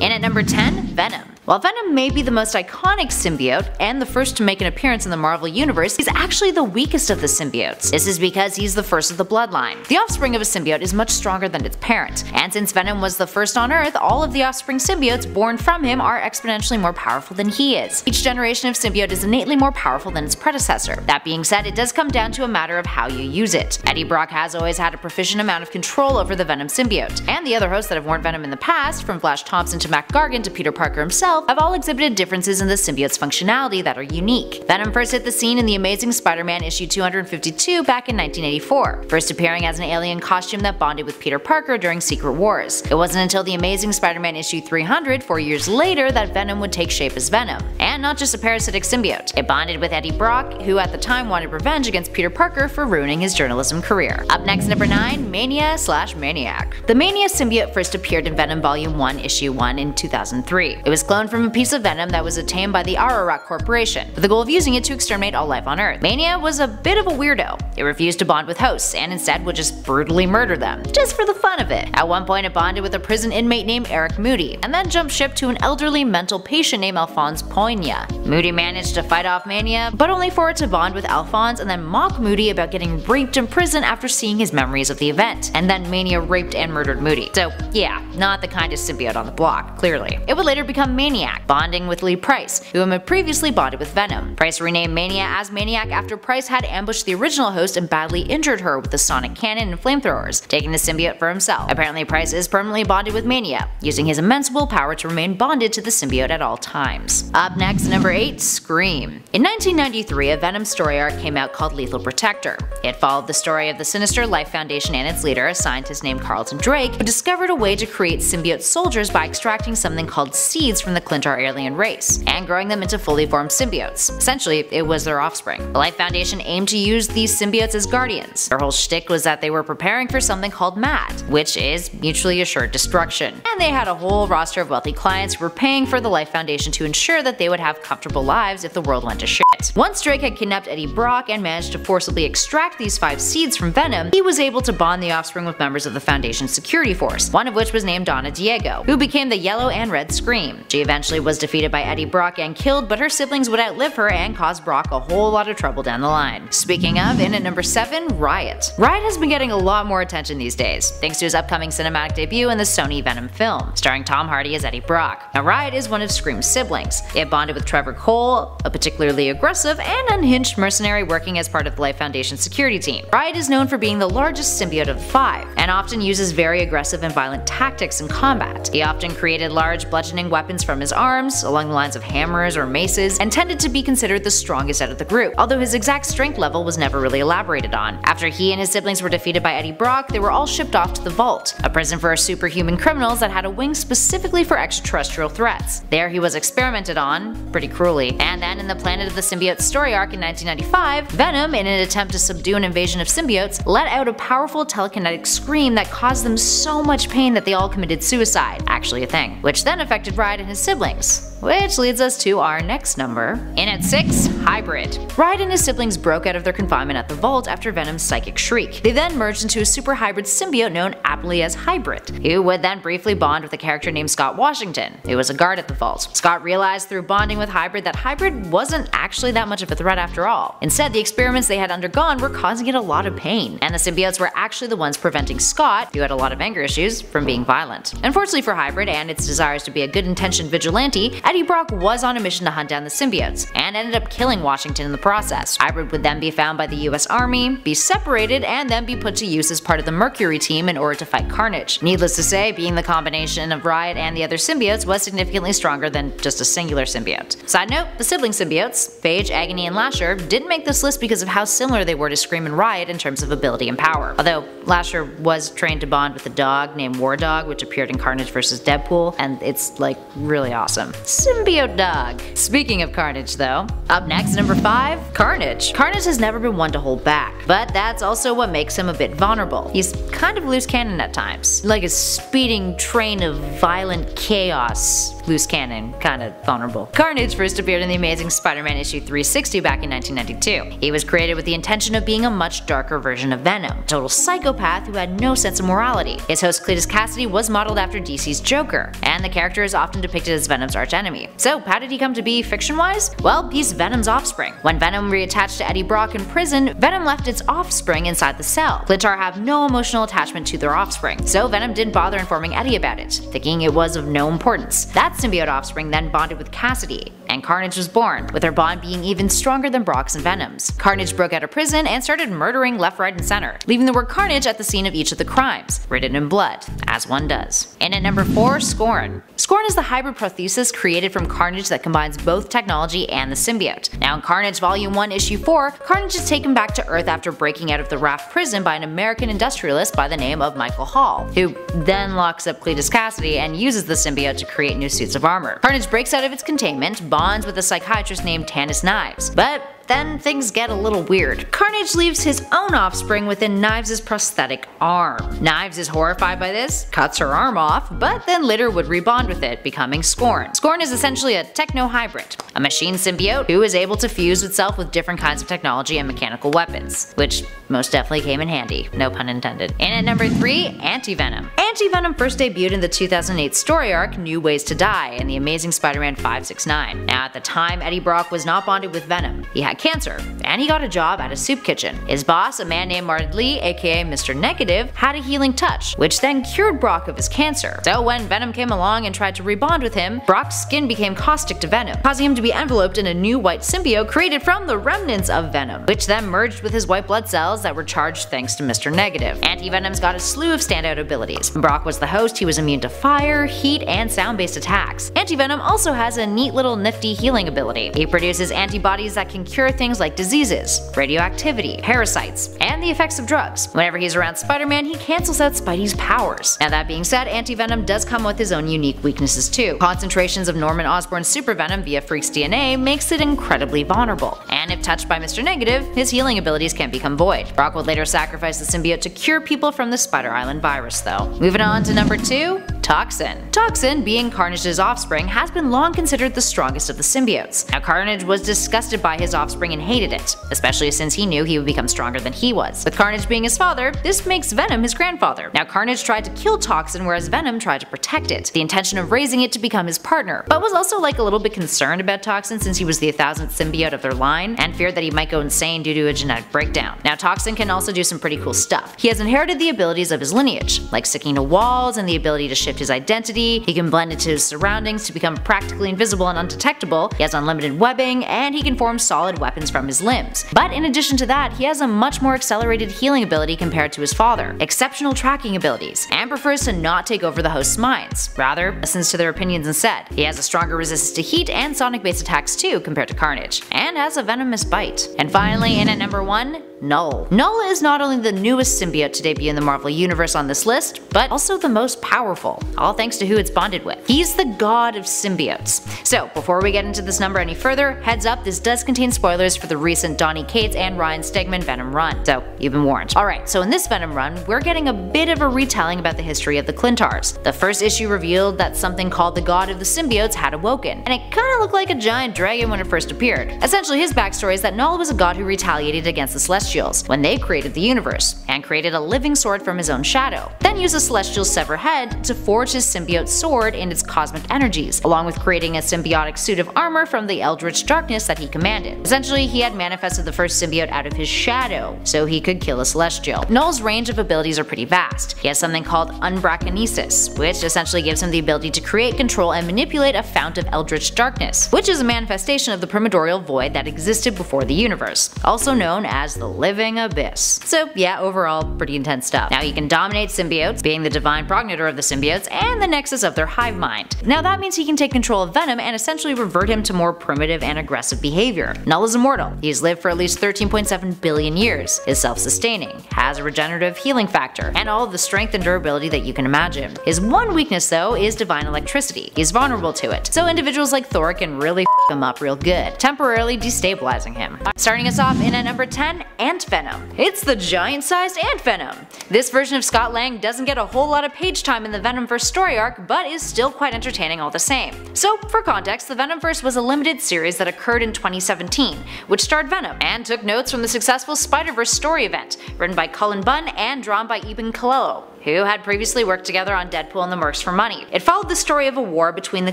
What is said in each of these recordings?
And at number 10, Venom. While Venom may be the most iconic symbiote and the first to make an appearance in the Marvel Universe, he's actually the weakest of the symbiotes. This is because he's the first of the bloodline. The offspring of a symbiote is much stronger than its parent, and since Venom was the first on Earth, all of the offspring symbiotes born from him are exponentially more powerful than he is. Each generation of symbiote is innately more powerful than its predecessor. That being said, it does come down to a matter of how you use it. Eddie Brock has always had a proficient amount of control over the Venom symbiote, and the other hosts that have worn Venom in the past, from Flash Thompson to Mac Gargan to Peter Parker himself, have all exhibited differences in the symbiote's functionality that are unique. Venom first hit the scene in The Amazing Spider-Man issue 252 back in 1984, first appearing as an alien costume that bonded with Peter Parker during Secret Wars. It wasn't until The Amazing Spider-Man issue 300, 4 years later, that Venom would take shape as Venom, and not just a parasitic symbiote. It bonded with Eddie Brock, who at the time wanted revenge against Peter Parker for ruining his journalism career. Up next, number 9, Mania/Maniac. The Mania symbiote first appeared in Venom Volume 1, Issue 1 in 2003. It was cloned from a piece of Venom that was obtained by the Ararat Corporation, with the goal of using it to exterminate all life on Earth. Mania was a bit of a weirdo. It refused to bond with hosts, and instead would just brutally murder them, just for the fun of it. At one point it bonded with a prison inmate named Eric Moody, and then jumped ship to an elderly mental patient named Alphonse Poigna. Moody managed to fight off Mania, but only for it to bond with Alphonse and then mock Moody about getting raped in prison after seeing his memories of the event. And then Mania raped and murdered Moody. So yeah, not the kindest symbiote on the block, clearly. It would later become Maniac, bonding with Lee Price, who had previously bonded with Venom. Price renamed Mania as Maniac after Price had ambushed the original host and badly injured her with a sonic cannon and flamethrowers, taking the symbiote for himself. Apparently Price is permanently bonded with Mania, using his immense willpower to remain bonded to the symbiote at all times. Up next, number 8, Scream. In 1993, a Venom story arc came out called Lethal Protector. It followed the story of the Sinister Life Foundation and its leader, a scientist named Carlton Drake, who discovered a way to create symbiote soldiers by extracting something called seeds from the Clintar alien race, and growing them into fully formed symbiotes. Essentially, it was their offspring. The Life Foundation aimed to use these symbiotes as guardians. Their whole shtick was that they were preparing for something called MAD, which is mutually assured destruction. And they had a whole roster of wealthy clients who were paying for the Life Foundation to ensure that they would have comfortable lives if the world went to shit. Once Drake had kidnapped Eddie Brock and managed to forcibly extract these 5 seeds from Venom, he was able to bond the offspring with members of the Foundation's security force, one of which was named Donna Diego, who became the Yellow and Red Scream. She eventually was defeated by Eddie Brock and killed, but her siblings would outlive her and cause Brock a whole lot of trouble down the line. Speaking of, in at number 7, Riot. Riot has been getting a lot more attention these days, thanks to his upcoming cinematic debut in the Sony Venom film, starring Tom Hardy as Eddie Brock. Now Riot is one of Scream's siblings. It bonded with Trevor Cole, a particularly aggressive and unhinged mercenary working as part of the Life Foundation security team. Riot is known for being the largest symbiote of the 5, and often uses very aggressive and violent tactics in combat. He often created large bludgeoning weapons from his arms, along the lines of hammers or maces, and tended to be considered the strongest out of the group, although his exact strength level was never really elaborated on. After he and his siblings were defeated by Eddie Brock, they were all shipped off to the Vault, a prison for superhuman criminals that had a wing specifically for extraterrestrial threats. There he was experimented on, pretty cruelly, and then in the Planet of the Symbiotes story arc in 1995, Venom, in an attempt to subdue an invasion of symbiotes, let out a powerful telekinetic scream that caused them so much pain that they all committed suicide, actually a thing, which then affected Riot and his siblings. Which leads us to our next number. In at 6, Hybrid. Riot and his siblings broke out of their confinement at the Vault after Venom's psychic shriek. They then merged into a super hybrid symbiote known aptly as Hybrid, who would then briefly bond with a character named Scott Washington, who was a guard at the Vault. Scott realized through bonding with Hybrid that Hybrid wasn't actually that much of a threat after all. Instead, the experiments they had undergone were causing it a lot of pain, and the symbiotes were actually the ones preventing Scott, who had a lot of anger issues, from being violent. Unfortunately for Hybrid and its desires to be a good-intentioned vigilante, Eddie Brock was on a mission to hunt down the symbiotes, and ended up killing Washington in the process. Hybrid would then be found by the US Army, be separated, and then be put to use as part of the Mercury team in order to fight Carnage. Needless to say, being the combination of Riot and the other symbiotes was significantly stronger than just a singular symbiote. Side note, the sibling symbiotes, Phage, Agony, and Lasher, didn't make this list because of how similar they were to Scream and Riot in terms of ability and power. Although, Lasher was trained to bond with a dog named War Dog, which appeared in Carnage vs. Deadpool, and it's like really really awesome. Symbiote dog. Speaking of Carnage though, up next, number 5, Carnage. Carnage has never been one to hold back, but that's also what makes him a bit vulnerable. He's kind of loose cannon at times, like a speeding train of violent chaos. Loose cannon, kind of vulnerable. Carnage first appeared in the Amazing Spider-Man issue 360 back in 1992. He was created with the intention of being a much darker version of Venom, a total psychopath who had no sense of morality. His host Cletus Cassidy was modeled after DC's Joker, and the character is often depicted as Venom's archenemy. So how did he come to be fiction-wise? Well, he's Venom's offspring. When Venom reattached to Eddie Brock in prison, Venom left its offspring inside the cell. Clintar have no emotional attachment to their offspring, so Venom didn't bother informing Eddie about it, thinking it was of no importance. That symbiote offspring then bonded with Cassidy, and Carnage was born, with their bond being even stronger than Brock's and Venom's. Carnage broke out of prison and started murdering left, right, and center, leaving the word Carnage at the scene of each of the crimes, written in blood, as one does. And at number 4, Scorn. Scorn is the hybrid prothesis created from Carnage that combines both technology and the symbiote. Now in Carnage Volume 1 Issue 4, Carnage is taken back to Earth after breaking out of the Raft prison by an American industrialist by the name of Michael Hall, who then locks up Cletus Cassidy and uses the symbiote to create new suits of armor. Carnage breaks out of its containment, bonds with a psychiatrist named Tanis Knives, but then things get a little weird. Carnage leaves his own offspring within Knives' prosthetic arm. Knives is horrified by this, cuts her arm off, but then later would rebond with it, becoming Scorn. Scorn is essentially a techno-hybrid, a machine symbiote who is able to fuse itself with different kinds of technology and mechanical weapons, which most definitely came in handy, no pun intended. And at number 3, Anti-Venom. Anti-Venom first debuted in the 2008 story arc New Ways to Die in the Amazing Spider-Man 569. Now at the time, Eddie Brock was not bonded with Venom. He had cancer, and he got a job at a soup kitchen. His boss, a man named Martin Lee, aka Mr. Negative, had a healing touch, which then cured Brock of his cancer. So when Venom came along and tried to rebond with him, Brock's skin became caustic to Venom, causing him to be enveloped in a new white symbiote created from the remnants of Venom, which then merged with his white blood cells that were charged thanks to Mr. Negative. Anti-Venom's got a slew of standout abilities. When Brock was the host, he was immune to fire, heat, and sound-based attacks. Anti-Venom also has a neat little nifty healing ability. He produces antibodies that can cure things like diseases, radioactivity, parasites, and the effects of drugs. Whenever he's around Spider-Man, he cancels out Spidey's powers. Now that being said, Anti-Venom does come with his own unique weaknesses too. Concentrations of Norman Osborn's super venom via Freak's DNA makes it incredibly vulnerable, and if touched by Mr. Negative, his healing abilities can become void. Brock would later sacrifice the symbiote to cure people from the Spider Island virus though. Moving on to number 2, Toxin. Toxin, being Carnage's offspring, has been long considered the strongest of the symbiotes. Now Carnage was disgusted by his offspring and hated it, especially since he knew he would become stronger than he was. With Carnage being his father, this makes Venom his grandfather. Now Carnage tried to kill Toxin whereas Venom tried to protect it, the intention of raising it to become his partner, but was also like a little bit concerned about Toxin since he was the 1000th symbiote of their line and feared that he might go insane due to a genetic breakdown. Now Toxin can also do some pretty cool stuff. He has inherited the abilities of his lineage, like sticking to walls and the ability to shift his identity. He can blend into his surroundings to become practically invisible and undetectable. He has unlimited webbing, and he can form solid weapons from his limbs. But in addition to that, he has a much more accelerated healing ability compared to his father, exceptional tracking abilities, and prefers to not take over the host's minds. Rather, listens to their opinions instead. He has a stronger resistance to heat and sonic-based attacks too compared to Carnage, and has a venomous bite. And finally, in at number 1, Null. Null is not only the newest symbiote to debut in the Marvel Universe on this list, but also the most powerful, all thanks to who it's bonded with. He's the god of symbiotes. So before we get into this number any further, heads up, this does contain spoilers for the recent Donny Cates and Ryan Stegman Venom run, so you've been warned. Alright, so in this Venom run, we're getting a bit of a retelling about the history of the Clintars. The first issue revealed that something called the God of the Symbiotes had awoken, and it kinda looked like a giant dragon when it first appeared. Essentially, his backstory is that Null was a god who retaliated against the Celestials when they created the universe, and created a living sword from his own shadow, then used the Celestial's severed head to forge his symbiote sword and its cosmic energies, along with creating a symbiotic suit of armor from the eldritch darkness that he commanded. Essentially, he had manifested the first symbiote out of his shadow, so he could kill a Celestial. Null's range of abilities are pretty vast. He has something called Unbrachonesis, which essentially gives him the ability to create, control, and manipulate a fount of eldritch darkness, which is a manifestation of the primordial void that existed before the universe, also known as the living abyss. So yeah, overall, pretty intense stuff. Now he can dominate symbiotes, being the divine progenitor of the symbiotes and the nexus of their hive mind. Now that means he can take control of Venom and essentially revert him to more primitive and aggressive behavior. Null is immortal. He's lived for at least 13.7 billion years, is self-sustaining, has a regenerative healing factor, and all of the strength and durability that you can imagine. His one weakness though is divine electricity. He's vulnerable to it, so individuals like Thor can really f him up real good, temporarily destabilizing him. Starting us off in at number 10, Ant Venom. It's the giant-sized Ant Venom. This version of Scott Lang doesn't get a whole lot of page time in the Venomverse story arc, but is still quite entertaining all the same. So for context, the Venomverse was a limited series that occurred in 2017, which starred Venom, and took notes from the successful Spider-Verse story event, written by Cullen Bunn and drawn by Eben Colello, who had previously worked together on Deadpool and the Mercs for Money. It followed the story of a war between the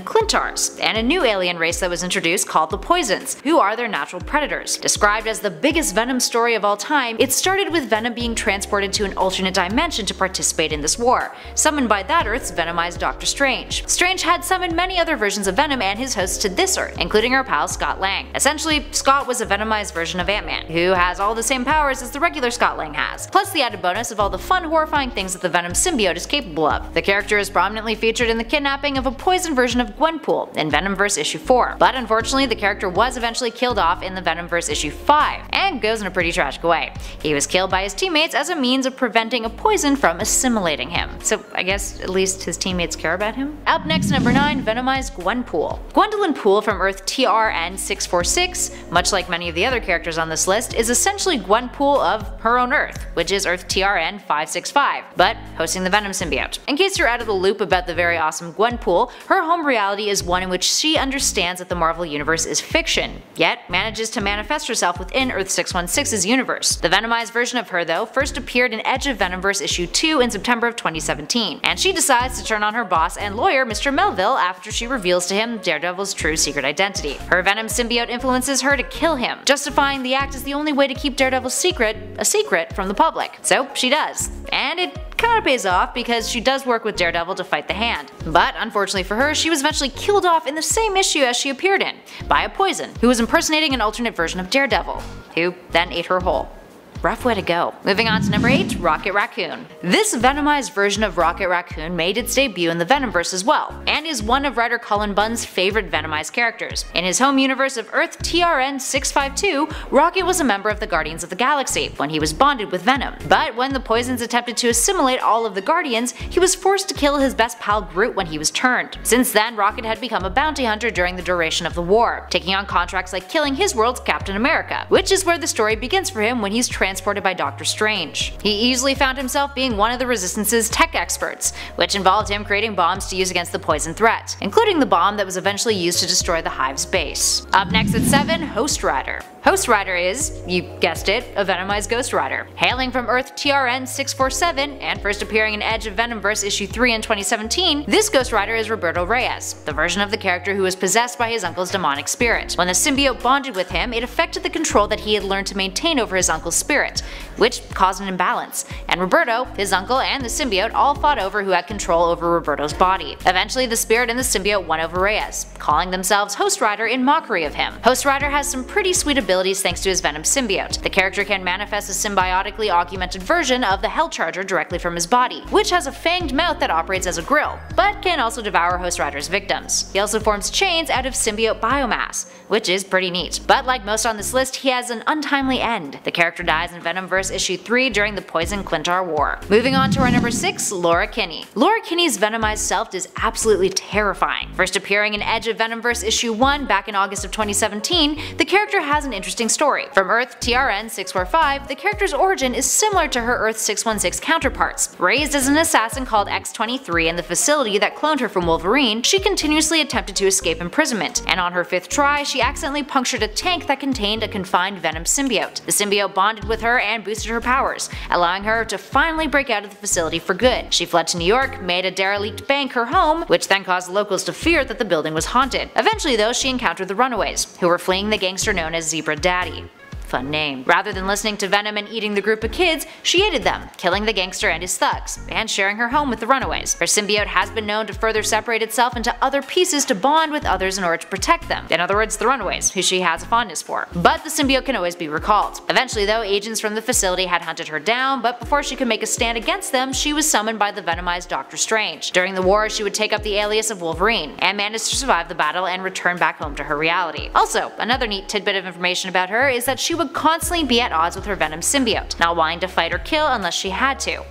Clintars and a new alien race that was introduced called the Poisons, who are their natural predators. Described as the biggest Venom story of all time, it started with Venom being transported to an alternate dimension to participate in this war, summoned by that Earth's venomized Doctor Strange. Strange had summoned many other versions of Venom and his hosts to this Earth, including our pal Scott Lang. Essentially, Scott was a venomized version of Ant-Man, who has all the same powers as the regular Scott Lang has, plus the added bonus of all the fun, horrifying things that the Venom symbiote is capable of. The character is prominently featured in the kidnapping of a poison version of Gwenpool in Venomverse issue 4, but unfortunately the character was eventually killed off in the Venomverse issue 5, and goes in a pretty tragic way. He was killed by his teammates as a means of preventing a poison from assimilating him, so I guess at least his teammates care about him? Up next, number 9, Venomized Gwenpool. Gwendolyn Poole from Earth TRN-646, much like many of the other characters on this list, is essentially Gwenpool of her own Earth, which is Earth TRN-565, but hosting the Venom symbiote. In case you're out of the loop about the very awesome Gwenpool, her home reality is one in which she understands that the Marvel Universe is fiction, yet manages to manifest herself within Earth 616's universe. The Venomized version of her, though, first appeared in Edge of Venomverse issue 2 in September of 2017, and she decides to turn on her boss and lawyer Mr. Melville after she reveals to him Daredevil's true secret identity. Her Venom symbiote influences her to kill him, justifying the act as the only way to keep Daredevil's secret a secret from the public. So she does, and it kinda pays off because she does work with Daredevil to fight the Hand. But unfortunately for her, she was eventually killed off in the same issue as she appeared in, by a Poison, who was impersonating an alternate version of Daredevil, who then ate her whole. Rough way to go. Moving on to number 8, Rocket Raccoon. This venomized version of Rocket Raccoon made its debut in the Venomverse as well, and is one of writer Cullen Bunn's favorite venomized characters. In his home universe of Earth TRN-652, Rocket was a member of the Guardians of the Galaxy when he was bonded with Venom, but when the Poisons attempted to assimilate all of the Guardians, he was forced to kill his best pal Groot when he was turned. Since then, Rocket had become a bounty hunter during the duration of the war, taking on contracts like killing his world's Captain America, which is where the story begins for him when he's transported by Doctor Strange. He easily found himself being one of the Resistance's tech experts, which involved him creating bombs to use against the Poison threat, including the bomb that was eventually used to destroy the Hive's base. Up next at 7, Host Rider. Host Rider is, you guessed it, a venomized Ghost Rider. Hailing from Earth TRN-647 and first appearing in Edge of Venomverse issue 3 in 2017, this Ghost Rider is Roberto Reyes, the version of the character who was possessed by his uncle's demonic spirit. When the symbiote bonded with him, it affected the control that he had learned to maintain over his uncle's spirit, which caused an imbalance, and Roberto, his uncle, and the symbiote all fought over who had control over Roberto's body. Eventually, the spirit and the symbiote won over Reyes, calling themselves Host Rider in mockery of him. Host Rider has some pretty sweet abilities thanks to his Venom symbiote. The character can manifest a symbiotically augmented version of the Hellcharger directly from his body, which has a fanged mouth that operates as a grill, but can also devour Host Rider's victims. He also forms chains out of symbiote biomass, which is pretty neat, but like most on this list, he has an untimely end. The character dies in Venomverse issue 3 during the Poison Clintar War. Moving on to our number 6, Laura Kinney. Laura Kinney's venomized self is absolutely terrifying. First appearing in Edge of Venomverse issue 1 back in August of 2017, the character has an interesting story. From Earth TRN-645, the character's origin is similar to her Earth 616 counterparts. Raised as an assassin called X-23 in the facility that cloned her from Wolverine, she continuously attempted to escape imprisonment, and on her 5th try, she accidentally punctured a tank that contained a confined Venom symbiote. The symbiote bonded with her and boosted her powers, allowing her to finally break out of the facility for good. She fled to New York, made a derelict bank her home, which then caused locals to fear that the building was haunted. Eventually though, she encountered the Runaways, who were fleeing the gangster known as Zebra Daddy. Fun name. Rather than listening to Venom and eating the group of kids, she aided them, killing the gangster and his thugs, and sharing her home with the runaways. Her symbiote has been known to further separate itself into other pieces to bond with others in order to protect them. In other words, the runaways, who she has a fondness for. But the symbiote can always be recalled. Eventually though, agents from the facility had hunted her down, but before she could make a stand against them, she was summoned by the venomized Doctor Strange. During the war, she would take up the alias of Wolverine, and managed to survive the battle and return back home to her reality. Also, another neat tidbit of information about her is that she would constantly be at odds with her Venom symbiote, not wanting to fight or kill unless she had to.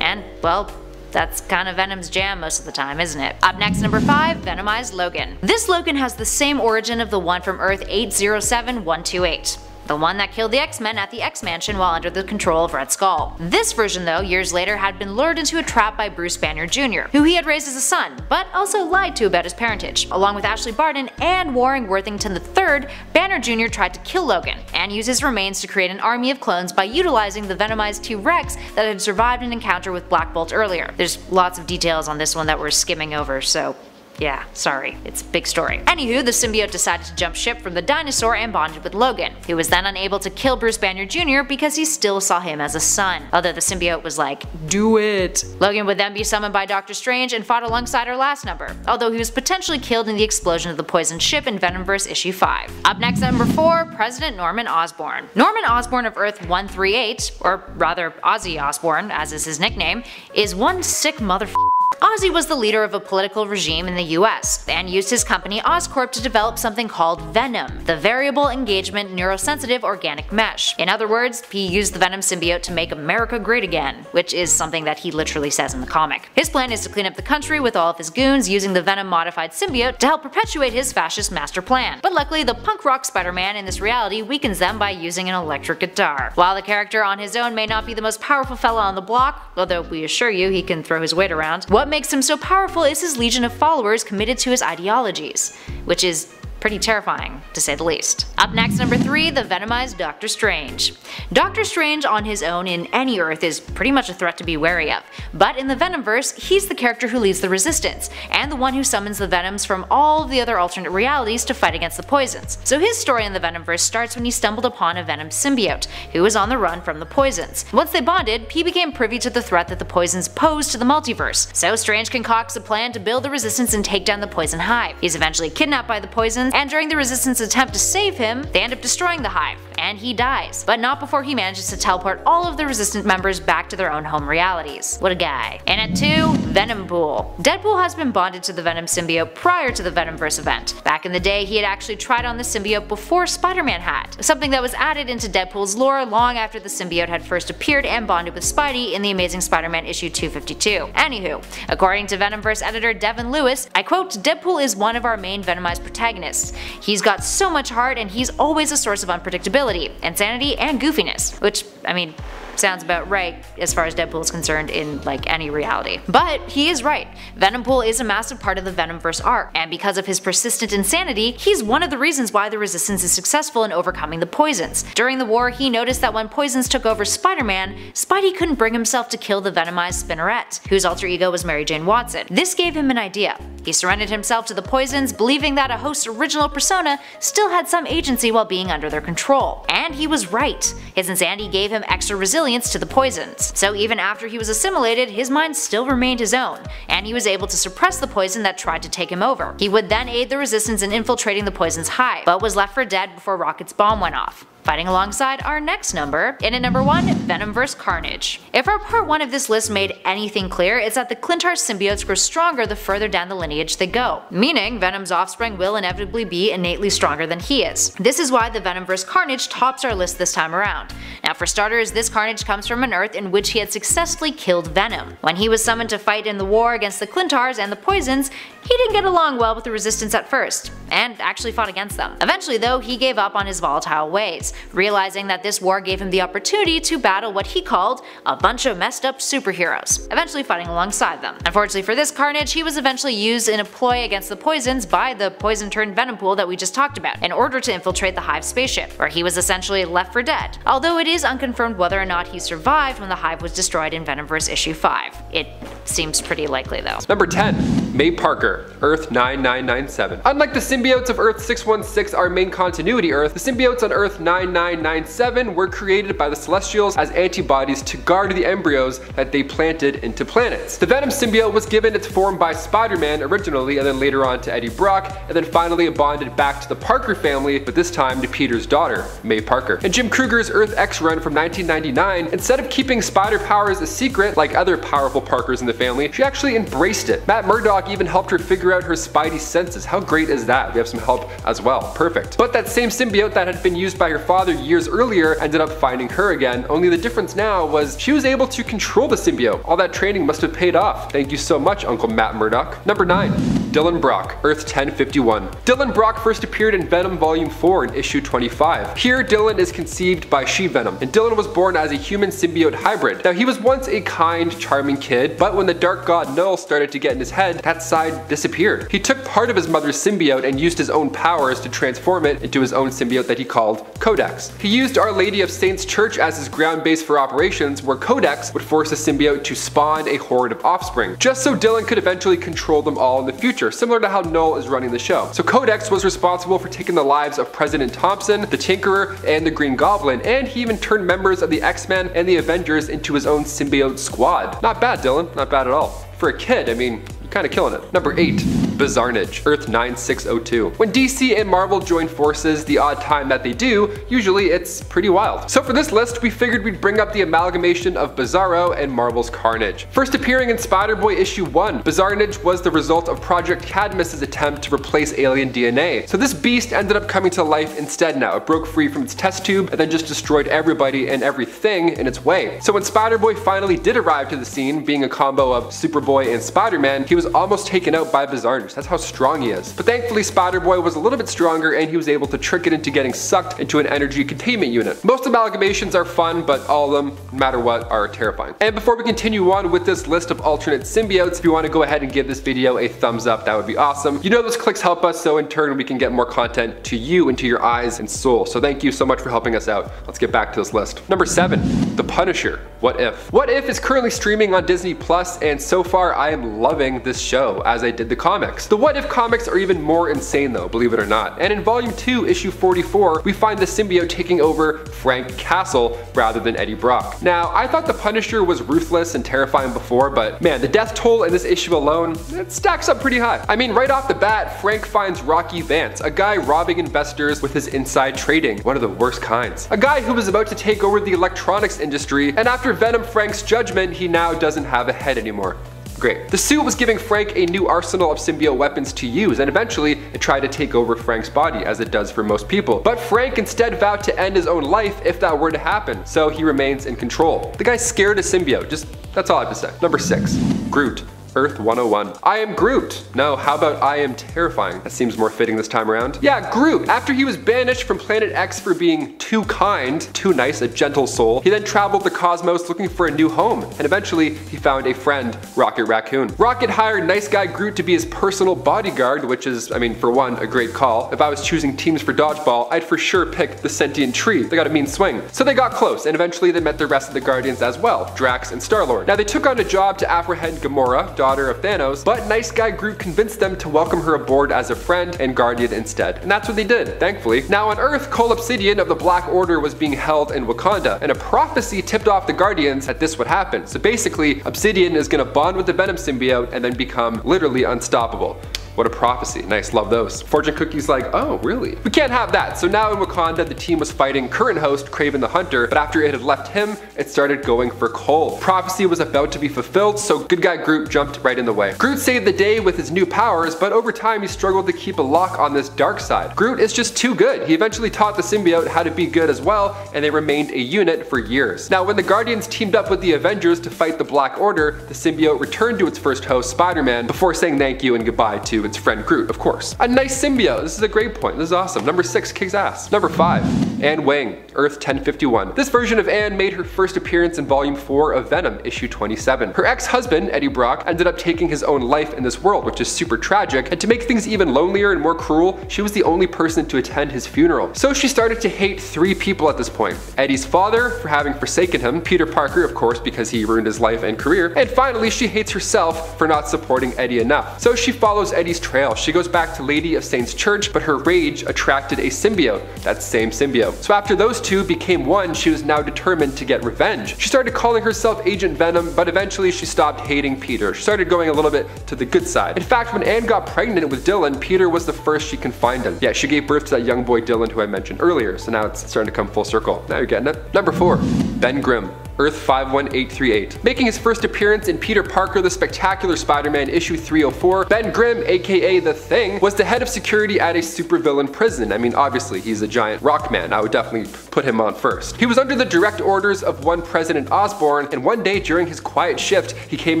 And, well, that's kind of Venom's jam most of the time, isn't it? Up next, number 5, Venomized Logan. This Logan has the same origin of the one from Earth 807128. The one that killed the X-Men at the X-Mansion while under the control of Red Skull. This version though, years later, had been lured into a trap by Bruce Banner Jr., who he had raised as a son, but also lied to about his parentage. Along with Ashley Barton and Warren Worthington III, Banner Jr. tried to kill Logan, and use his remains to create an army of clones by utilizing the venomized T-Rex that had survived an encounter with Black Bolt earlier. There's lots of details on this one that we're skimming over, so yeah, sorry, it's a big story. Anywho, the symbiote decided to jump ship from the dinosaur and bonded with Logan, who was then unable to kill Bruce Banner Jr. because he still saw him as a son, although the symbiote was like, do it. Logan would then be summoned by Doctor Strange and fought alongside our last number, although he was potentially killed in the explosion of the poisoned ship in Venomverse issue 5. Up next at number 4, President Norman Osborn. Norman Osborn of Earth 138, or rather Ozzy Osbourne, as is his nickname, is one sick motherfucker. Ozzy was the leader of a political regime in the US, and used his company Oscorp to develop something called Venom, the Variable Engagement Neurosensitive Organic Mesh. In other words, he used the Venom symbiote to make America great again, which is something that he literally says in the comic. His plan is to clean up the country with all of his goons using the Venom-modified symbiote to help perpetuate his fascist master plan. But luckily, the punk rock Spider-Man in this reality weakens them by using an electric guitar. While the character on his own may not be the most powerful fella on the block, although we assure you he can throw his weight around, what makes him so powerful is his legion of followers committed to his ideologies, which is pretty terrifying, to say the least. Up next, number 3, the venomized Doctor Strange. Doctor Strange on his own in any Earth is pretty much a threat to be wary of, but in the Venomverse, he's the character who leads the Resistance, and the one who summons the Venoms from all of the other alternate realities to fight against the Poisons. So his story in the Venomverse starts when he stumbled upon a Venom symbiote, who was on the run from the Poisons. Once they bonded, he became privy to the threat that the Poisons posed to the multiverse, so Strange concocts a plan to build the Resistance and take down the Poison Hive. He's eventually kidnapped by the Poisons, and during the Resistance attempt to save him, they end up destroying the Hive, and he dies, but not before he manages to teleport all of the Resistance members back to their own home realities. What a guy. And at 2, Venompool. Deadpool has been bonded to the Venom symbiote prior to the Venomverse event. Back in the day, he had actually tried on the symbiote before Spider-Man had, something that was added into Deadpool's lore long after the symbiote had first appeared and bonded with Spidey in the Amazing Spider-Man issue 252. Anywho, according to Venomverse editor Devin Lewis, I quote, "Deadpool is one of our main Venomized protagonists. He's got so much heart and he's always a source of unpredictability, insanity, and goofiness." Which, I mean, sounds about right as far as Deadpool is concerned in like any reality. But he is right. Venompool is a massive part of the Venomverse arc, and because of his persistent insanity, he's one of the reasons why the Resistance is successful in overcoming the Poisons. During the war, he noticed that when Poisons took over Spider-Man, Spidey couldn't bring himself to kill the Venomized Spinneret, whose alter ego was Mary Jane Watson. This gave him an idea. He surrendered himself to the Poisons, believing that a host's original persona still had some agency while being under their control. And he was right. His insanity gave him extra resilience to the Poisons. So even after he was assimilated, his mind still remained his own, and he was able to suppress the Poison that tried to take him over. He would then aid the Resistance in infiltrating the Poison's hive, but was left for dead before Rocket's bomb went off. Fighting alongside our next number, in at number 1, Venomverse Carnage. If our part 1 of this list made anything clear, it's that the Clintar symbiotes grow stronger the further down the lineage they go, meaning Venom's offspring will inevitably be innately stronger than he is. This is why the Venomverse Carnage tops our list this time around. Now for starters, this Carnage comes from an Earth in which he had successfully killed Venom. When he was summoned to fight in the war against the Clintars and the Poisons, he didn't get along well with the Resistance at first, and actually fought against them. Eventually though, he gave up on his volatile ways, realizing that this war gave him the opportunity to battle what he called a bunch of messed up superheroes, eventually fighting alongside them. Unfortunately for this Carnage, he was eventually used in a ploy against the Poisons by the Poison-turned Venompool that we just talked about, in order to infiltrate the Hive spaceship, where he was essentially left for dead, although it is unconfirmed whether or not he survived when the Hive was destroyed in Venomverse issue 5. It seems pretty likely though. Number 10. May Parker, Earth 9997. Unlike the symbiotes of Earth 616, our main continuity Earth, the symbiotes on Earth 9997 were created by the Celestials as antibodies to guard the embryos that they planted into planets. The Venom symbiote was given its form by Spider-Man originally, and then later on to Eddie Brock, and then finally bonded back to the Parker family, but this time to Peter's daughter, May Parker. In Jim Krueger's Earth X run from 1999, instead of keeping spider powers a secret like other powerful Parkers in the family, she actually embraced it. Matt Murdock even helped her figure out her spidey senses. How great is that? We have some help as well. Perfect. But that same symbiote that had been used by her father years earlier ended up finding her again, only the difference now was she was able to control the symbiote. All that training must have paid off. Thank you so much, Uncle Matt Murdock. Number 9. Dylan Brock, Earth 1051. Dylan Brock first appeared in Venom Volume 4 in issue 25. Here, Dylan is conceived by She-Venom, and Dylan was born as a human symbiote hybrid. Now, he was once a kind, charming kid, but when the dark god Null started to get in his head, that side disappeared. He took part of his mother's symbiote and used his own powers to transform it into his own symbiote that he called Codex. He used Our Lady of Saints Church as his ground base for operations, where Codex would force the symbiote to spawn a horde of offspring, just so Dylan could eventually control them all in the future, similar to how Null is running the show. So Codex was responsible for taking the lives of President Thompson, the Tinkerer, and the Green Goblin, and he even turned members of the X-Men and the Avengers into his own symbiote squad. Not bad, Dylan. Not bad at all. For a kid, I mean, you're kinda killing it. Number 8. Bizarnage, Earth 9602. When DC and Marvel join forces, the odd time that they do, usually it's pretty wild. So for this list, we figured we'd bring up the amalgamation of Bizarro and Marvel's Carnage. First appearing in Spider-Boy issue 1, Bizarnage was the result of Project Cadmus's attempt to replace alien DNA. So this beast ended up coming to life instead now. It broke free from its test tube and then just destroyed everybody and everything in its way. So when Spider-Boy finally did arrive to the scene, being a combo of Superboy and Spider-Man, he was almost taken out by Bizarnage. That's how strong he is. But thankfully Spider-Boy was a little bit stronger and he was able to trick it into getting sucked into an energy containment unit. Most amalgamations are fun, but all of them, no matter what, are terrifying. And before we continue on with this list of alternate symbiotes, if you want to go ahead and give this video a thumbs up, that would be awesome. You know those clicks help us, so in turn we can get more content to you and to your eyes and soul. So thank you so much for helping us out. Let's get back to this list. Number 7. The Punisher, What If. What If is currently streaming on Disney Plus, and so far I am loving this show as I did the comics. The What If comics are even more insane though, believe it or not. And in Volume 2, issue 44, we find the symbiote taking over Frank Castle rather than Eddie Brock. Now, I thought the Punisher was ruthless and terrifying before, but man, the death toll in this issue alone, it stacks up pretty high. I mean, right off the bat, Frank finds Rocky Vance, a guy robbing investors with his inside trading, one of the worst kinds. A guy who was about to take over the electronics industry, and after Venom Frank's judgment, he now doesn't have a head anymore. Great. The suit was giving Frank a new arsenal of symbiote weapons to use, and eventually it tried to take over Frank's body, as it does for most people. But Frank instead vowed to end his own life if that were to happen, so he remains in control. The guy's scared of symbiote, that's all I have to say. Number 6. Groot, Earth 101. I am Groot. No, how about I am terrifying? That seems more fitting this time around. Yeah, Groot. After he was banished from Planet X for being too kind, too nice, a gentle soul, he then traveled the cosmos looking for a new home, and eventually he found a friend, Rocket Raccoon. Rocket hired nice guy Groot to be his personal bodyguard, which is, I mean, for one, a great call. If I was choosing teams for dodgeball, I'd for sure pick the sentient tree. They got a mean swing. So they got close, and eventually they met the rest of the Guardians as well, Drax and Star-Lord. Now they took on a job to apprehend Gamora, daughter of Thanos, but nice guy Groot convinced them to welcome her aboard as a friend and guardian instead. And that's what they did, thankfully. Now on Earth, Cole Obsidian of the Black Order was being held in Wakanda, and a prophecy tipped off the Guardians that this would happen. So basically, Obsidian is gonna bond with the Venom symbiote and then become literally unstoppable. What a prophecy. Nice, love those. Fortune Cookie's like, oh, really? We can't have that. So now in Wakanda, the team was fighting current host Kraven the Hunter, but after it had left him, it started going for Cole. Prophecy was about to be fulfilled, so good guy Groot jumped right in the way. Groot saved the day with his new powers, but over time he struggled to keep a lock on this dark side. Groot is just too good. He eventually taught the symbiote how to be good as well, and they remained a unit for years. Now when the Guardians teamed up with the Avengers to fight the Black Order, the symbiote returned to its first host, Spider-Man, before saying thank you and goodbye to its friend Groot, of course. A nice symbiote. This is a great point. This is awesome. Number 6 kicks ass. Number 5. Anne Wang, Earth 1051. This version of Anne made her first appearance in Volume 4 of Venom, issue 27. Her ex-husband, Eddie Brock, ended up taking his own life in this world, which is super tragic, and to make things even lonelier and more cruel, she was the only person to attend his funeral. So she started to hate 3 people at this point. Eddie's father for having forsaken him, Peter Parker, of course, because he ruined his life and career, and finally she hates herself for not supporting Eddie enough. So she follows Eddie's trail. She goes back to Lady of Saints Church, but her rage attracted a symbiote, that same symbiote. So after those two became one, she was now determined to get revenge. She started calling herself Agent Venom, but eventually she stopped hating Peter. She started going a little bit to the good side. In fact, when Anne got pregnant with Dylan, Peter was the first she confided in. Yeah, she gave birth to that young boy Dylan who I mentioned earlier, so now it's starting to come full circle. Now you're getting it. Number 4, Ben Grimm, Earth 51838. Making his first appearance in Peter Parker the Spectacular Spider-Man issue 304, Ben Grimm, aka The Thing, was the head of security at a supervillain prison. I mean, obviously, he's a giant rock man. I would definitely put him on first. He was under the direct orders of one President Osborn, and one day during his quiet shift, he came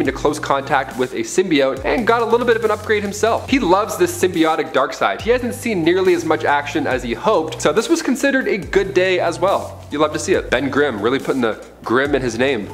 into close contact with a symbiote and got a little bit of an upgrade himself. He loves this symbiotic dark side. He hasn't seen nearly as much action as he hoped, so this was considered a good day as well. You love to see it. Ben Grimm, really putting the Grimm in his name.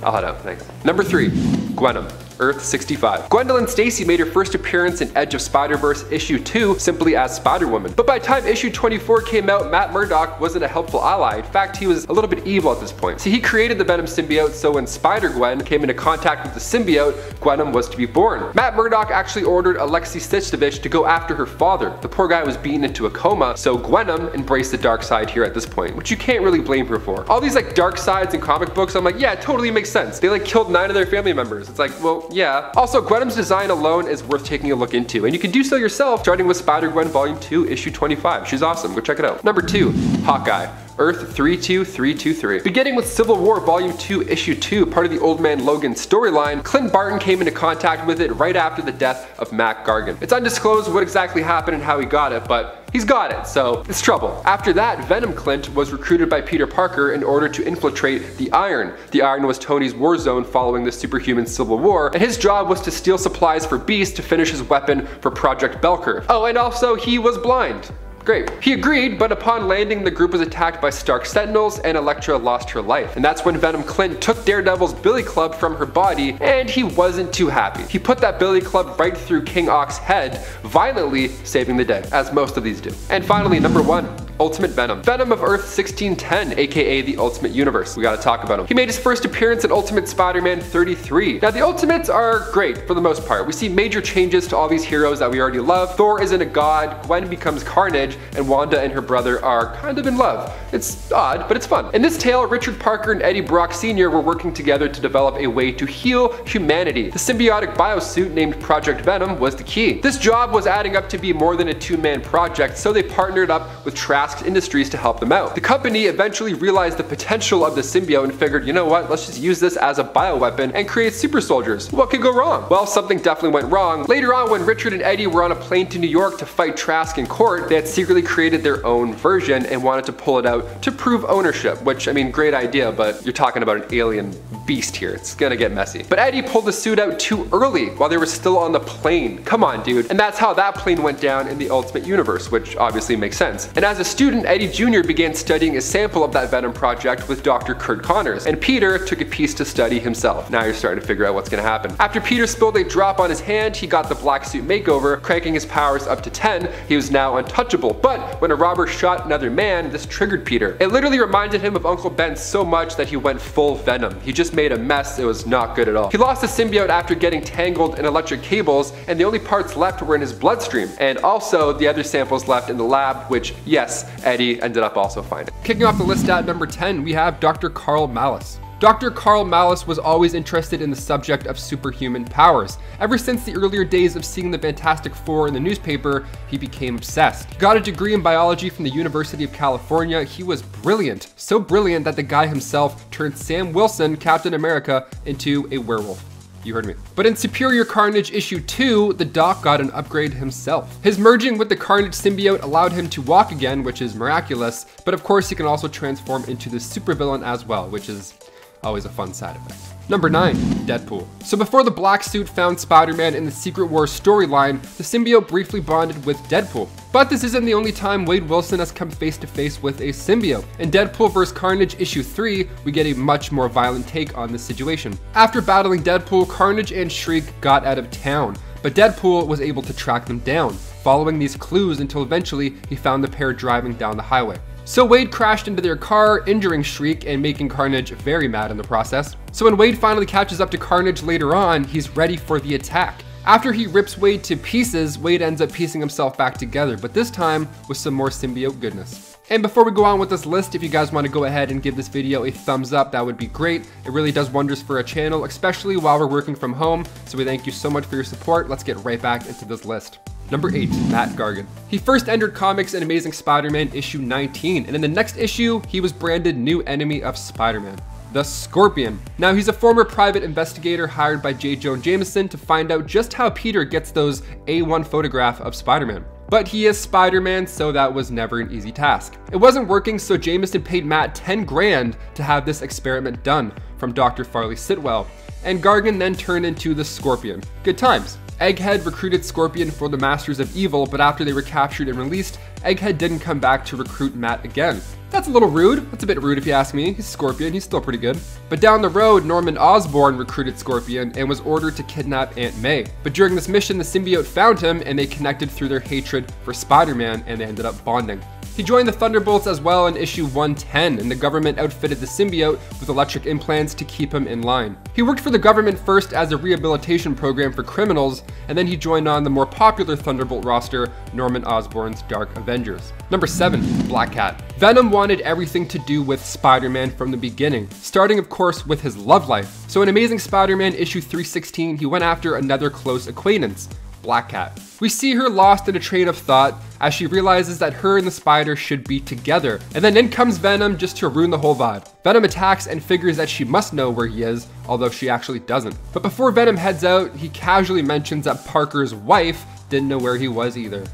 I'll head out, thanks. Number 3, Gwenom, Earth 65. Gwendolyn Stacy made her first appearance in Edge of Spider-Verse issue 2 simply as Spider-Woman. But by the time issue 24 came out, Matt Murdock wasn't a helpful ally. In fact, he was a little bit evil at this point. See, he created the Venom symbiote, so when Spider-Gwen came into contact with the symbiote, Gwenom was to be born. Matt Murdock actually ordered Alexei Sitchevich to go after her father. The poor guy was beaten into a coma, so Gwenom embraced the dark side here at this point, which you can't really blame her for. All these like dark sides in comic books, I'm like, yeah, it totally makes sense. They like killed 9 of their family members. It's like, well, yeah. Also, Gwenom's design alone is worth taking a look into, and you can do so yourself starting with Spider-Gwen Volume 2, issue 25. She's awesome, go check it out. Number 2, Hawkeye, Earth 32323. Beginning with Civil War Volume 2, Issue 2, part of the Old Man Logan storyline, Clint Barton came into contact with it right after the death of Mac Gargan. It's undisclosed what exactly happened and how he got it, but he's got it, so it's trouble. After that, Venom Clint was recruited by Peter Parker in order to infiltrate the Iron. The Iron was Tony's war zone following the superhuman Civil War, and his job was to steal supplies for Beast to finish his weapon for Project Belcurve. Oh, and also he was blind. Great. He agreed, but upon landing, the group was attacked by Stark Sentinels and Elektra lost her life. And that's when Venom Clint took Daredevil's billy club from her body, and he wasn't too happy. He put that billy club right through King Ock's head, violently saving the day, as most of these do. And finally, number 1. Ultimate Venom. Venom of Earth 1610, aka the Ultimate Universe. We gotta talk about him. He made his first appearance in Ultimate Spider-Man 33. Now the Ultimates are great for the most part. We see major changes to all these heroes that we already love. Thor isn't a god, Gwen becomes Carnage, and Wanda and her brother are kind of in love. It's odd, but it's fun. In this tale, Richard Parker and Eddie Brock Sr. were working together to develop a way to heal humanity. The symbiotic biosuit named Project Venom was the key. This job was adding up to be more than a 2-man project, so they partnered up with Trask Industries to help them out. The company eventually realized the potential of the symbiote and figured, you know what, let's just use this as a bioweapon and create super soldiers. What could go wrong? Well, something definitely went wrong. Later on, when Richard and Eddie were on a plane to New York to fight Trask in court, they had secretly created their own version and wanted to pull it out to prove ownership, which, I mean, great idea, but you're talking about an alien beast here. It's gonna get messy. But Eddie pulled the suit out too early while they were still on the plane. Come on, dude. And that's how that plane went down in the Ultimate Universe, which obviously makes sense. And as a student, Eddie Jr. began studying a sample of that Venom project with Dr. Kurt Connors, and Peter took a piece to study himself. Now you're starting to figure out what's gonna happen. After Peter spilled a drop on his hand, he got the black suit makeover, cranking his powers up to 10. He was now untouchable, but when a robber shot another man, this triggered Peter. It literally reminded him of Uncle Ben so much that he went full Venom. He just made a mess. It was not good at all. He lost the symbiote after getting tangled in electric cables, and the only parts left were in his bloodstream, and also the other samples left in the lab, which, yes, Eddie ended up also finding. Kicking off the list at number 10, we have Dr. Carl Malice. Dr. Carl Malice was always interested in the subject of superhuman powers. Ever since the earlier days of seeing the Fantastic Four in the newspaper, he became obsessed. He got a degree in biology from the University of California. He was brilliant, so brilliant that the guy himself turned Sam Wilson, Captain America, into a werewolf. You heard me. But in Superior Carnage issue 2, the Doc got an upgrade himself. His merging with the Carnage symbiote allowed him to walk again, which is miraculous, but of course he can also transform into the supervillain as well, which is always a fun side effect. Number 9, Deadpool. So before the black suit found Spider-Man in the Secret Wars storyline, the symbiote briefly bonded with Deadpool. But this isn't the only time Wade Wilson has come face to face with a symbiote. In Deadpool vs. Carnage issue 3, we get a much more violent take on this situation. After battling Deadpool, Carnage and Shriek got out of town, but Deadpool was able to track them down, following these clues until eventually he found the pair driving down the highway. So Wade crashed into their car, injuring Shriek and making Carnage very mad in the process. So when Wade finally catches up to Carnage later on, he's ready for the attack. After he rips Wade to pieces, Wade ends up piecing himself back together, but this time with some more symbiote goodness. And before we go on with this list, if you guys want to go ahead and give this video a thumbs up, that would be great. It really does wonders for a channel, especially while we're working from home. So we thank you so much for your support. Let's get right back into this list. Number 8, Matt Gargan. He first entered comics in Amazing Spider-Man issue 19, and in the next issue, he was branded new enemy of Spider-Man, the Scorpion. Now, he's a former private investigator hired by J. Jonah Jameson to find out just how Peter gets those A1 photograph of Spider-Man. But he is Spider-Man, so that was never an easy task. It wasn't working, so Jameson paid Matt 10 grand to have this experiment done from Dr. Farley Sitwell, and Gargan then turned into the Scorpion. Good times. Egghead recruited Scorpion for the Masters of Evil, but after they were captured and released, Egghead didn't come back to recruit Matt again. That's a little rude. That's a bit rude if you ask me. He's Scorpion, he's still pretty good. But down the road, Norman Osborn recruited Scorpion and was ordered to kidnap Aunt May. But during this mission, the symbiote found him and they connected through their hatred for Spider-Man, and they ended up bonding. He joined the Thunderbolts as well in issue 110, and the government outfitted the symbiote with electric implants to keep him in line. He worked for the government first as a rehabilitation program for criminals, and then he joined on the more popular Thunderbolt roster, Norman Osborn's Dark Avengers. Number 7, Black Cat. Venom wanted everything to do with Spider-Man from the beginning, starting of course with his love life. So in Amazing Spider-Man issue 316, he went after another close acquaintance, Black Cat. We see her lost in a train of thought as she realizes that her and the Spider should be together. And then in comes Venom just to ruin the whole vibe. Venom attacks and figures that she must know where he is, although she actually doesn't. But before Venom heads out, he casually mentions that Parker's wife didn't know where he was either.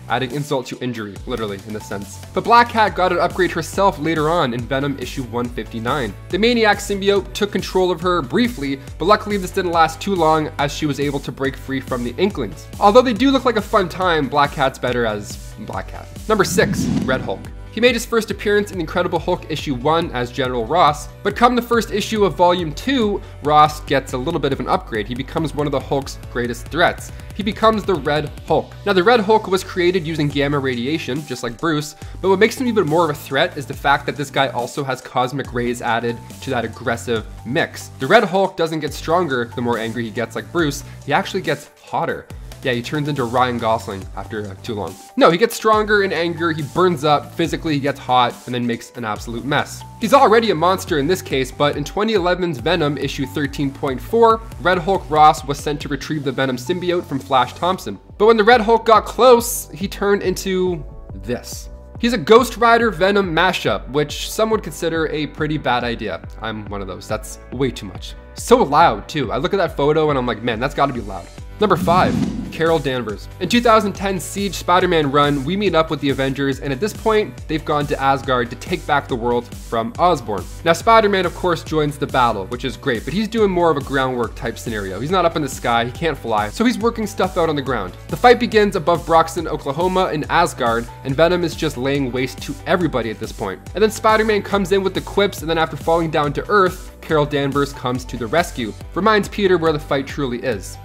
Adding insult to injury, literally, in a sense. But Black Cat got an upgrade herself later on in Venom issue 159. The Maniac symbiote took control of her briefly, but luckily this didn't last too long as she was able to break free from the Inklings. Although they do look like a fun time, Black Cat's better as Black Cat. Number 6, Red Hulk. He made his first appearance in Incredible Hulk issue 1 as General Ross, but come the first issue of volume 2, Ross gets a little bit of an upgrade. He becomes one of the Hulk's greatest threats. He becomes the Red Hulk. Now the Red Hulk was created using gamma radiation, just like Bruce, but what makes him even more of a threat is the fact that this guy also has cosmic rays added to that aggressive mix. The Red Hulk doesn't get stronger the more angry he gets like Bruce, he actually gets hotter. Yeah, he turns into Ryan Gosling after too long. No, he gets stronger in anger, he burns up, physically he gets hot, and then makes an absolute mess. He's already a monster in this case, but in 2011's Venom issue 13.4, Red Hulk Ross was sent to retrieve the Venom symbiote from Flash Thompson. But when the Red Hulk got close, he turned into this. He's a Ghost Rider Venom mashup, which some would consider a pretty bad idea. I'm one of those, that's way too much. So loud too. I look at that photo and I'm like, man, that's gotta be loud. Number 5, Carol Danvers. In 2010's Siege Spider-Man run, we meet up with the Avengers, and at this point, they've gone to Asgard to take back the world from Osborn. Now, Spider-Man, of course, joins the battle, which is great, but he's doing more of a groundwork type scenario. He's not up in the sky, he can't fly, so he's working stuff out on the ground. The fight begins above Broxton, Oklahoma in Asgard, and Venom is just laying waste to everybody at this point. And then Spider-Man comes in with the quips, and then after falling down to Earth, Carol Danvers comes to the rescue. Reminds Peter where the fight truly is.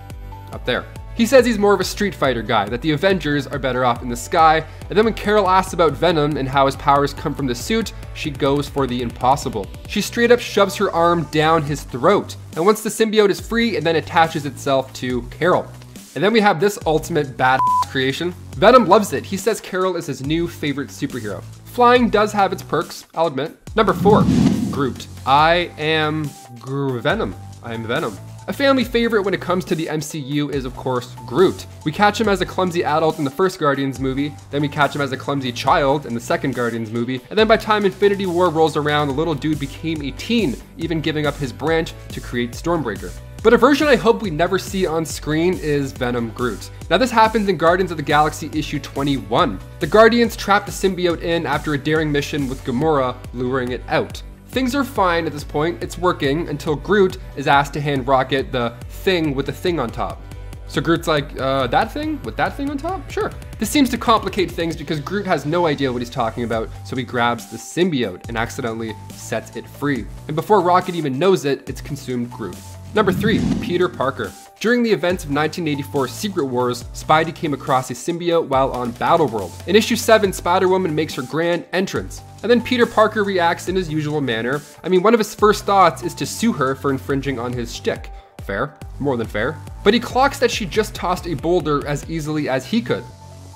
Up there. He says he's more of a Street Fighter guy, that the Avengers are better off in the sky, and then when Carol asks about Venom and how his powers come from the suit, she goes for the impossible. She straight up shoves her arm down his throat, and once the symbiote is free, it then attaches itself to Carol. And then we have this ultimate badass creation. Venom loves it. He says Carol is his new favorite superhero. Flying does have its perks, I'll admit. Number 4, Groot. I am Venom. I am Venom. A family favorite when it comes to the MCU is, of course, Groot. We catch him as a clumsy adult in the first Guardians movie, then we catch him as a clumsy child in the second Guardians movie, and then by the time Infinity War rolls around, the little dude became a teen, even giving up his branch to create Stormbreaker. But a version I hope we never see on screen is Venom Groot. Now this happens in Guardians of the Galaxy issue 21. The Guardians trap the symbiote in after a daring mission with Gamora, luring it out. Things are fine at this point, it's working, until Groot is asked to hand Rocket the thing with the thing on top. So Groot's like, that thing? With that thing on top? Sure. This seems to complicate things because Groot has no idea what he's talking about, so he grabs the symbiote and accidentally sets it free. And before Rocket even knows it, it's consumed Groot. Number 3, Peter Parker. During the events of 1984 Secret Wars, Spidey came across a symbiote while on Battleworld. In issue 7, Spider-Woman makes her grand entrance. And then Peter Parker reacts in his usual manner. I mean, one of his first thoughts is to sue her for infringing on his shtick. Fair, more than fair. But he clocks that she just tossed a boulder as easily as he could,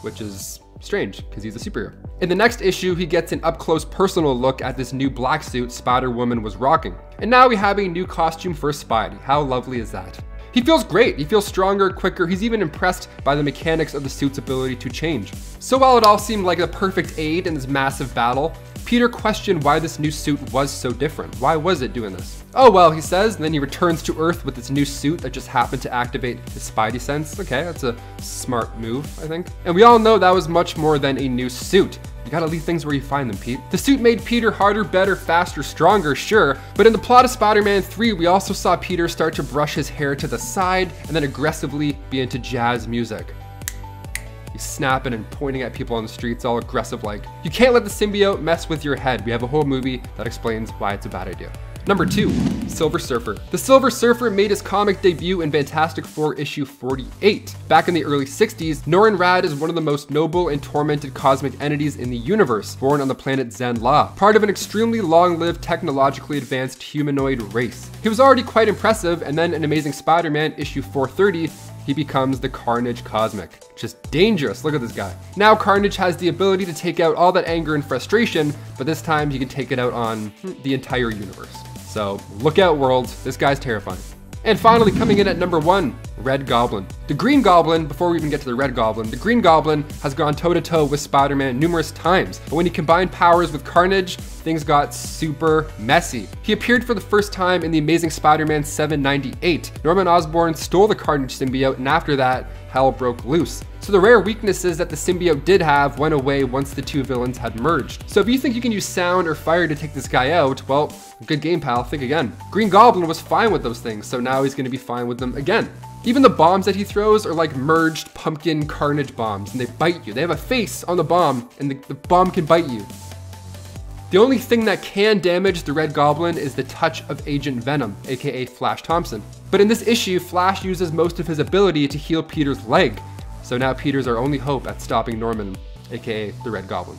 which is strange because he's a superhero. In the next issue, he gets an up-close personal look at this new black suit Spider-Woman was rocking. And now we have a new costume for Spidey. How lovely is that? He feels great, he feels stronger, quicker, he's even impressed by the mechanics of the suit's ability to change. So while it all seemed like a perfect aid in this massive battle, Peter questioned why this new suit was so different. Why was it doing this? Oh well, he says, and then he returns to Earth with this new suit that just happened to activate his Spidey sense. Okay, that's a smart move, I think. And we all know that was much more than a new suit. You gotta leave things where you find them, Pete. The suit made Peter harder, better, faster, stronger, sure, but in the plot of Spider-Man 3, we also saw Peter start to brush his hair to the side and then aggressively be into jazz music. He's snapping and pointing at people on the streets, all aggressive like. You can't let the symbiote mess with your head. We have a whole movie that explains why it's a bad idea. Number 2, Silver Surfer. The Silver Surfer made his comic debut in Fantastic Four issue 48. Back in the early 60s, Norrin Radd is one of the most noble and tormented cosmic entities in the universe, born on the planet Zen-La, part of an extremely long-lived, technologically advanced humanoid race. He was already quite impressive, and then in Amazing Spider-Man issue 430, he becomes the Carnage Cosmic. Just dangerous, look at this guy. Now Carnage has the ability to take out all that anger and frustration, but this time he can take it out on the entire universe. So look out, worlds, this guy's terrifying. And finally, coming in at number 1, Red Goblin. The Green Goblin, before we even get to the Red Goblin, the Green Goblin has gone toe-to-toe with Spider-Man numerous times, but when he combined powers with Carnage, things got super messy. He appeared for the first time in the Amazing Spider-Man 798. Norman Osborn stole the Carnage symbiote, and after that, hell broke loose. So the rare weaknesses that the symbiote did have went away once the two villains had merged. So if you think you can use sound or fire to take this guy out, well, good game, pal, think again. Green Goblin was fine with those things, so now he's gonna be fine with them again. Even the bombs that he throws are like merged pumpkin Carnage bombs, and they bite you. They have a face on the bomb, and the bomb can bite you. The only thing that can damage the Red Goblin is the touch of Agent Venom, aka Flash Thompson. But in this issue, Flash uses most of his ability to heal Peter's leg. So now Peter's our only hope at stopping Norman, aka the Red Goblin.